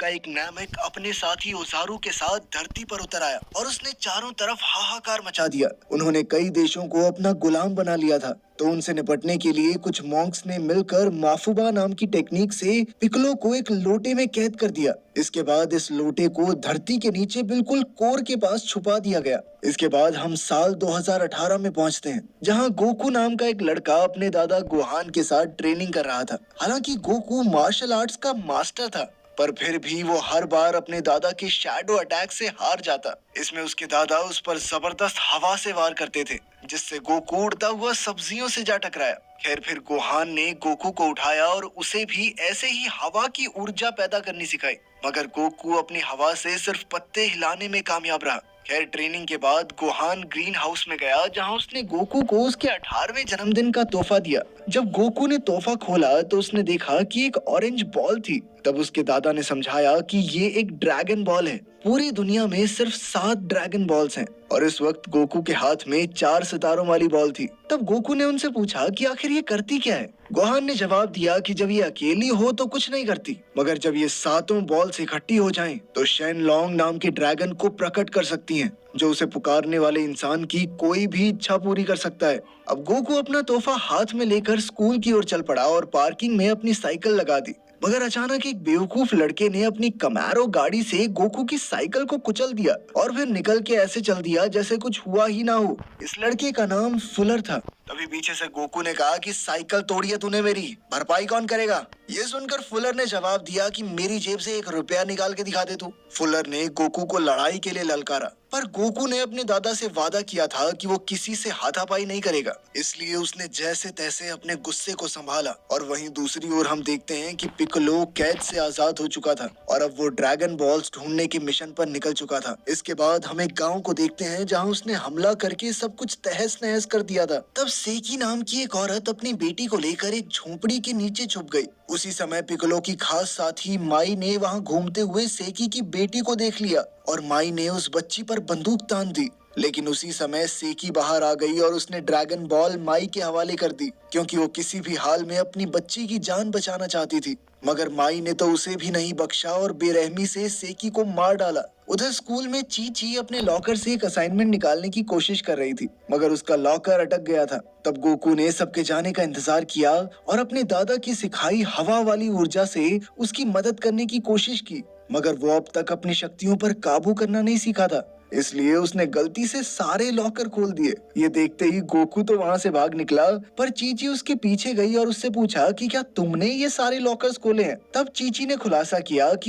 का एक नामिक अपने साथी ओजारू के साथ धरती पर उतर आया और उसने चारों तरफ हाहाकार मचा दिया। उन्होंने कई देशों को अपना गुलाम बना लिया था। तो उनसे निपटने के लिए कुछ मॉन्क्स ने मिलकर माफुबा नाम की टेक्निक से पिक्कोलो को एक लोटे में कैद कर दिया। इसके बाद इस लोटे को धरती के नीचे बिल्कुल कोर के पास छुपा दिया गया। इसके बाद हम साल 2018 में पहुंचते हैं, जहां गोकू नाम का एक लड़का अपने दादा गोहान के साथ ट्रेनिंग कर रहा था। हालांकि गोकू मार्शल आर्ट्स का मास्टर था, पर फिर भी वो हर बार अपने दादा के शैडो अटैक से हार जाता। इसमें उसके दादा उस पर जबरदस्त हवा से वार करते थे, जिससे गोकू उड़ता हुआ सब्जियों से जा टकराया। खैर फिर गोहान ने गोकू को उठाया और उसे भी ऐसे ही हवा की ऊर्जा पैदा करनी सिखाई, मगर गोकू अपनी हवा से सिर्फ पत्ते हिलाने में कामयाब रहा। खैर ट्रेनिंग के बाद गोहान ग्रीन हाउस में गया, जहां उसने गोकू को उसके 18वें जन्मदिन का तोहफा दिया। जब गोकू ने तोहफा खोला तो उसने देखा कि एक ऑरेंज बॉल थी। तब उसके दादा ने समझाया कि ये एक ड्रैगन बॉल है। पूरी दुनिया में सिर्फ 7 ड्रैगन बॉल्स हैं और इस वक्त गोकू के हाथ में 4 सितारों वाली बॉल थी। तब गोकू ने उनसे पूछा कि आखिर ये करती क्या है। गोहान ने जवाब दिया कि जब ये अकेली हो तो कुछ नहीं करती, मगर जब ये 7 बॉल्स इकट्ठी हो जाएं, तो शेन लॉन्ग नाम के ड्रैगन को प्रकट कर सकती हैं, जो उसे पुकारने वाले इंसान की कोई भी इच्छा पूरी कर सकता है। अब गोकू अपना तोहफा हाथ में लेकर स्कूल की ओर चल पड़ा और पार्किंग में अपनी साइकिल लगा दी। मगर अचानक एक बेवकूफ लड़के ने अपनी कमैरो गाड़ी से गोकू की साइकिल को कुचल दिया और फिर निकल के ऐसे चल दिया जैसे कुछ हुआ ही ना हो। इस लड़के का नाम फुलर था। तभी पीछे से गोकू ने कहा कि साइकिल तोड़ी है तूने मेरी, भरपाई कौन करेगा। ये सुनकर फुलर ने जवाब दिया कि मेरी जेब से 1 रुपया निकाल के दिखा दे तू। फुलर ने गोकू को लड़ाई के लिए ललकारा, पर गोकू ने अपने दादा से वादा किया था कि वो किसी से हाथापाई नहीं करेगा, इसलिए उसने जैसे तैसे अपने गुस्से को संभाला। और वहीं दूसरी ओर हम देखते हैं कि पिक्कोलो कैद से आजाद हो चुका था और अब वो ड्रैगन बॉल्स ढूंढने के मिशन पर निकल चुका था। इसके बाद हम एक गांव को देखते हैं, जहां उसने हमला करके सब कुछ तहस नहस कर दिया था। तब सेकी नाम की एक औरत अपनी बेटी को लेकर एक झोपड़ी के नीचे छुप गई। उसी समय पिक्कोलो की खास साथी माई ने वहां घूमते हुए सेकी की बेटी को देख लिया और माई ने उस बच्ची पर बंदूक तान दी। लेकिन उसी समय सेकी बाहर आ गई और उसने ड्रैगन बॉल माई के हवाले कर दी, क्योंकि वो किसी भी हाल में अपनी बच्ची की जान बचाना चाहती थी। मगर माई ने तो उसे भी नहीं बख्शा और बेरहमी से सेकी को मार डाला। उधर स्कूल में चीची अपने लॉकर से एक असाइनमेंट निकालने की कोशिश कर रही थी, मगर उसका लॉकर अटक गया था। तब गोकू ने सबके जाने का इंतजार किया और अपने दादा की सिखाई हवा वाली ऊर्जा से उसकी मदद करने की कोशिश की, मगर वो अब तक अपनी शक्तियों पर काबू करना नहीं सीखा था, इसलिए उसने गलती से सारे लॉकर खोल दिए। ये देखते ही गोकू तो वहां से भाग निकला, पर चीची उसके पीछे गई और उससे पूछा कि क्या तुमने ये सारे लॉकर्स खोले हैं। तब चीची ने खुलासा किया कि